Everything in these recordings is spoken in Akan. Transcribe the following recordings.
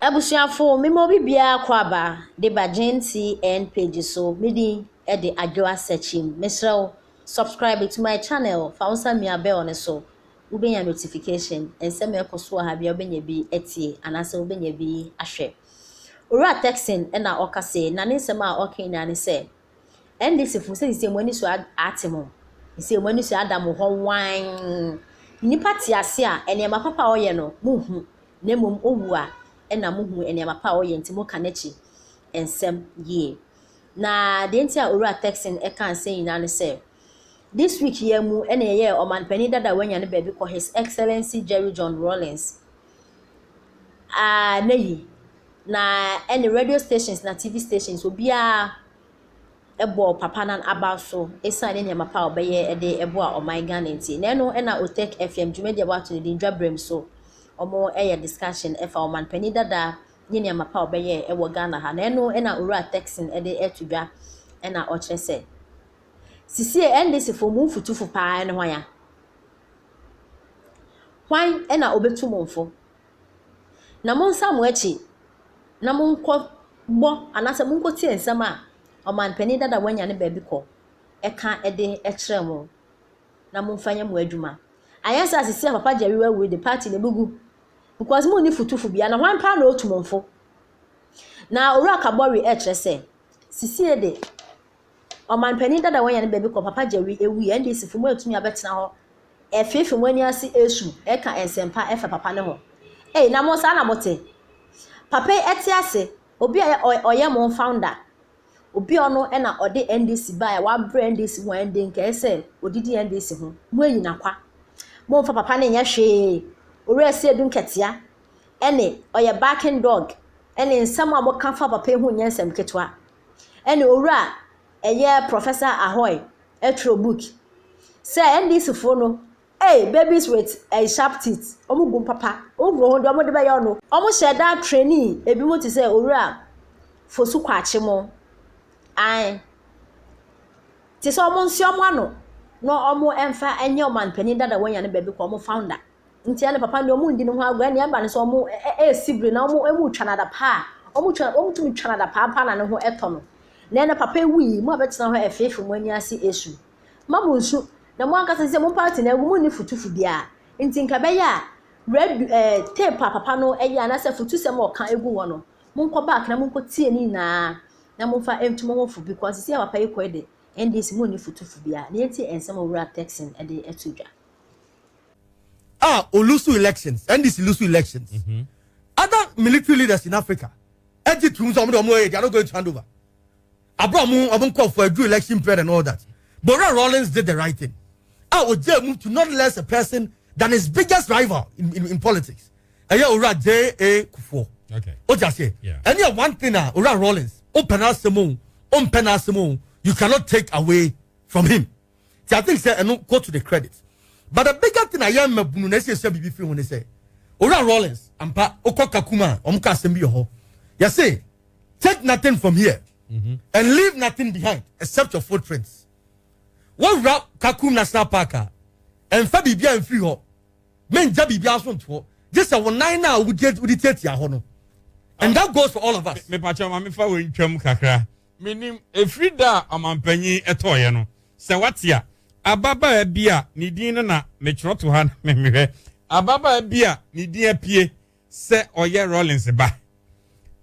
Abusuafo memo bibia kwaba de bagenti and page so midi e de adwoa searching mesrew subscribe to my channel faunsa mi abe on so ubenya notification ense me koso ha bia ubenya bi etie anase ubenya bi ahwe ora texting e na okase na ne nsema a okay na ne se ndc fu se mwani so atemo se mwani so adam ho wan nipa tiase a ene ma papa oye no muhu na mom owu a ena muhu ene ma pa oye ntimo kanechi ensem ye na de ntia ora texting e kan say na ne se this week ye mu ene ye oman pani dada wanya ne baby ko his excellency Jerry John Rawlings neyi na any radio stations na TV stations obia ebo papa nan aba so esane ne mapa obeye de ebo a oman Ghana nti na no na Otek FM dwumede ba to the dwabrem so omo discussion efa oman pani dada ne mapa obeye ewo Ghana ha na no na ora texting de etudwa na o kire se sisi ndc fo mu futufu paa ne hwan na obetu monfo na monsa mo achi na monko bo anase monko tie nsam a oman pani dada wanya ne baabi ko eka de ekire mo na monfanya mo adwuma ayansa sisi papa Jerry we the party ne bugu because mo ni futufu bia na hwan pa na otu monfo na ora kabori ekire se sisi de oman pani dada wanya ne baabi ko papa Jerry ewu ndc fu mo atumi abetena ho efefe mo ani ase esu eka ensempa efa papa ne ho na mo sa na mote papa etiase obi oye mo founder obi ono na ode ndc ba ya wa brand ndc ho ende nke ese odidi ndc ho mo anyina kwa mo fa papa ne nya hwe ore ase edu nketia oye backing dog nsam a mo kan fa papa ho nya nsam ketwa ora eye professor Ahoy etro book say ndc fo no babies with sharp teeth omugum papa ogro ho de omo de be ya no omo sheda trainee ebi mo ti say ora fosu kwache mo ti so omo nsi omo ano no omo emfa enye oman pani dada wanya ne baby ko omo founder nti ya ne papa ne omo ndi ne ho agwa ne amba ne so omo sibre na omo emu twanada pa omo tumi twanada pa na ne ho eto no na papa wi mo abetena ho efefu mo ani ase esu mamu nsu na mo anka se mo party na egu mo ni futufu bia nti nka be ya red tape papa no eya na se futu se mo kan egu wo no mo nko back na mo nko tie ni na mo fa entumo ho fu because se papa yiko de ndc mo ni futufu bia na yeti ensem owura texting e de etudwa olusu elections ndc lusu elections other military leaders in Africa edit rooms they are not going to hand over abram call for a due election period and all that. But Rawlings did the right thing. Oje moved to not less a person than his biggest rival in politics. Ora J.A. Kufuor. Okay. Oja say. And yeah, one thing Ora Rawlings, open you cannot take away from him. So I think say and go to the credit. But the bigger thing I am Bununesi say bibi fi when they say Ora Rawlings ampa okokakuma omka sembi ho. You say take nothing from here and leave nothing behind except your footprints. What rap Kakum National Park and Fabi Bia and Free Ho. Men Jabi Biason to just a 1 hour would get with the 30 hono. And that goes for all of us. Me pacha mami fa we ntwam kakra. Menim efrida amampanyi etoye no. Se watia ababa bia ni din na me kyerɛ to ha me mehwɛ. Ababa bia ni din apie se oye Rawlings ba.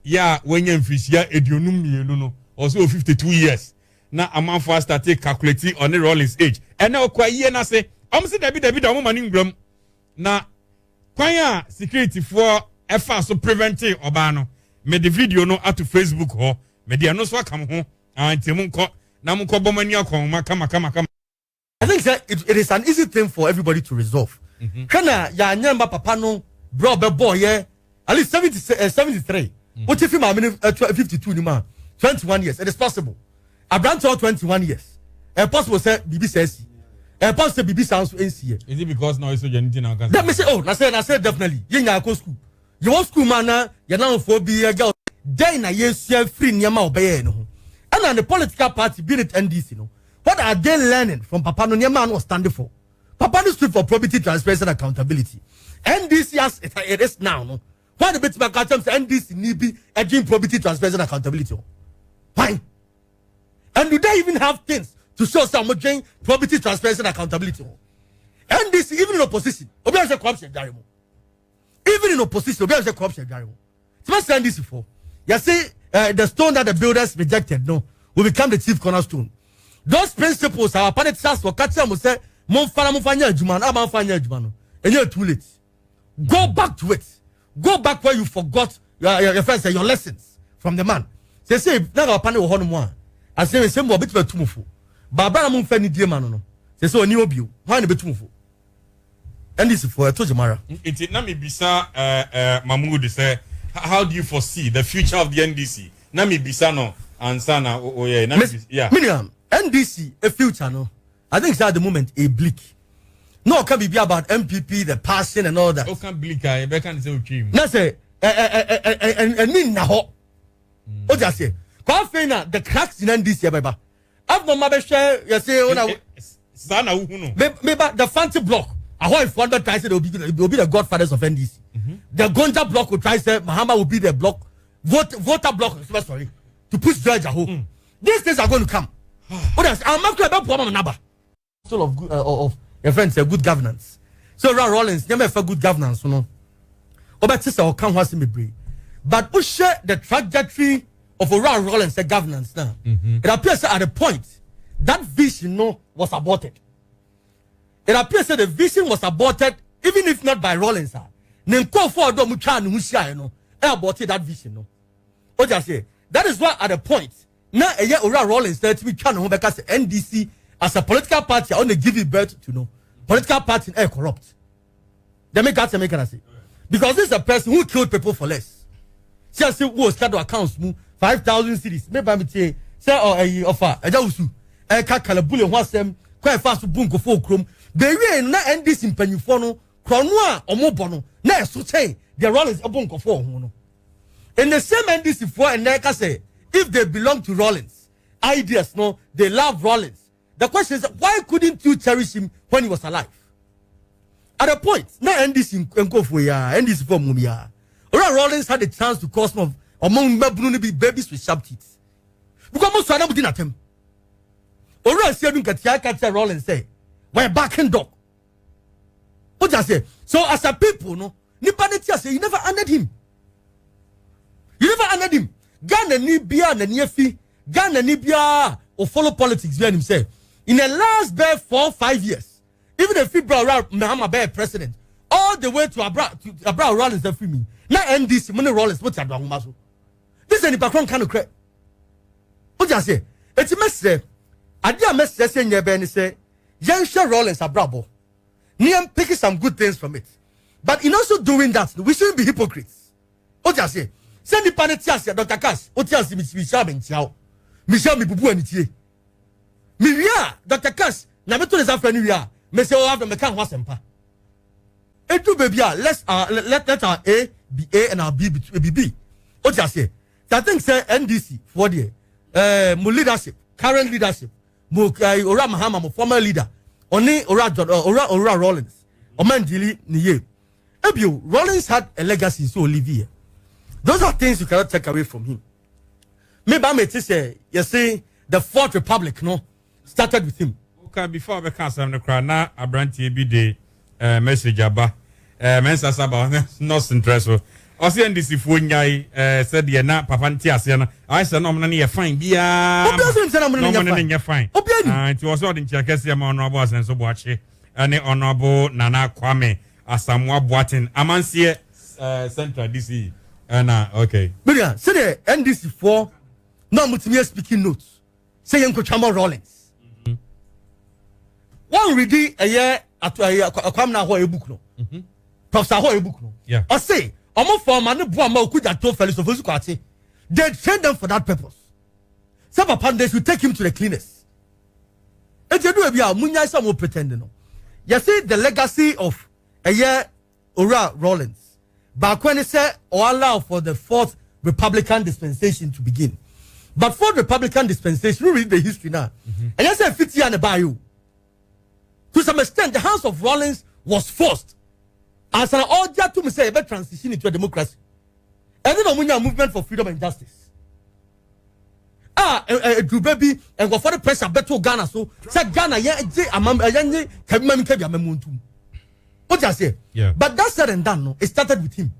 Ya wenya mfisia edionum mienu no. Also 52 years. Na amanfo started calculating on the Rawlings age. And now kwa ye na say, say David da mo mani ngram. Na kwanya security for efa so preventing oba no. Me the video no at Facebook ho. Me dia no so akam ho. Anti mo nko na mo nko bomani akon kama. I think that it is an easy thing for everybody to resolve. Kana ya nyamba papa no bro be boy at least 73. What if him 52 ni man 21 years. It is possible. Abraham 21 years. Possible say BB says. Possible say BB sounds NCA. Is it because now it's so anything now? Let me say, I say definitely. You na go school. You want school man na you now for be a girl. Then na yes free nyama obey no. And the political party being it NDC no. What are they learning from Papa no nyama no standing for? Papa no stood for probity, transparency and accountability. NDC as it is now no. Why the bit my cartel say NDC need be a dream probity transparency and accountability? Why? And do they even have things to show some join probity transparency and accountability? NDC even in opposition, obi say corruption jarimo. Even in opposition, obi say corruption jarimo. It's not saying this before. You see, the stone that the builders rejected, no, will become the chief cornerstone. Those principles, our politicians for catching will say, Monfanya Juman, Amanfanya Jumano, and you're too late. Go back to it. Go back where you forgot your friends and your lessons from the man. They say, now our panel will one. I say, the same more bit of tumufu. Barbara Munfani dear man. They say, new view. Why the tumufu? And this is for a Tojamara. It's Nami Bisa Mahmoud say, how do you foresee the future of the NDC? Nami Bisano and Sana, oh yeah, yeah. Miriam, NDC, a future, no. I think it's at the moment a bleak. No, can be about MPP, the passion and all that. Oh, can bleak, I can't say okay. That's and mean now. What just say? Quite the cracks in NDC, baby. I've no mother share, you say, Sana, who know? Maybe the fancy block. I hope if one tries to be the godfathers of NDC. The Gonja block will try to say Mahama will be the block, voter block, sorry, to push George a home. These things are going to come. What else? I'm not about problem number. Still of good, of your friends, good governance. So Rawlings, never for good governance, you know. But sister, or come was me break. But we share the trajectory of Rawlings governance now. It appears at a point that vision, no, was aborted. It appears that the vision was aborted, even if not by Rawlings. Nenko for do mutwa no hia no aborted that vision no. O just say that is why at a point na eye Rawlings that we twa no ho beka say NDC as a political party on the give it birth to no political party corrupt. They make that make say because this is a person who killed people for less. Say who schedule accounts mu 5,000 cedis maybe me say offer eja usu ka kala bule ho asem kwa fast bunko for krom be wie na NDC mpanyufo no krono a omobo na so say the Rawlings abonko for ho no. In the same NDC for and like I say if they belong to Rawlings ideas no they love Rawlings. The question is why couldn't you cherish him when he was alive? At a point na NDC enko for ya NDC for mum ya. Rawlings had a chance to cause of among babunu be babies with sharp teeth. Because most of them didn't attempt. Ora see dun katia katia Rawlings say we're backing dog. What just say? So as a people, no, Nipanetia say you never honored him. You never honored him. Ghana ni bia na niefi. Ghana ni bia or follow politics behind himself. In the last bare 4 or 5 years, even if he brought Mahama be president, all the way to Abra Rawlings and free me. Now NDC, money Rawlings, what's that wrong maso? This is the background kind of crap. What just say? It's a message. I did a message saying your Ben say, young Rawlings are bravo. Niam picking some good things from it. But in also doing that, we shouldn't be hypocrites. What you say? Send the panetias, Dr. Cash. What you say? Michelle Benchao. Michelle Mibubu and Itier. Miria, Dr. Cash. Nameto is after New Year. Monsieur have the Mekan Wasempa. And two baby, let our A be A and our B be B. What you say? That thing say NDC for the more leadership, current leadership, more Ora Mahama, former leader. Only Ora Rawlings. Oman Dili Niye. Ebio, Rawlings had a legacy, so Olivier. Those are things you cannot take away from him. Maybe I may say, you see, the Fourth Republic, no, started with him. Okay, before we can say the crowd, now I bring to you the message about Mensa Saba, not interested. Also, in this, if we said the na Papa Tiasiana, I said, no, money, fine, be no money, fine. It was all in Czechoslovakia, honorable and so watch it, and the honorable Nana Kwame, as Samoa Boatin, Amansie Central DC. Okay. But say the NDC for no multimedia speaking notes. Say Uncle Chama Rawlings. One reading a year at a Kwamna Hoy book no. Professor Hoy book no. Yeah. I say, I'm for man who could have told fellows of Uzukwati. They train them for that purpose. Some upon this will take him to the cleaners. And you do a Munya some will pretend no. You see the legacy of a year Ora Rawlings. But when they say or allow for the Fourth Republican dispensation to begin. But Fourth Republican dispensation, we read the history now. And I say 50 years in the bayou. To some extent, the House of Rawlings was forced as an order to say a transition into a democracy. And then omunya movement for freedom and justice. Do baby and go for the pressure better Ghana so say Ghana ye amam ye kabimam kabi amamuntu. What you say? Yeah. But that said and done, no, it started with him.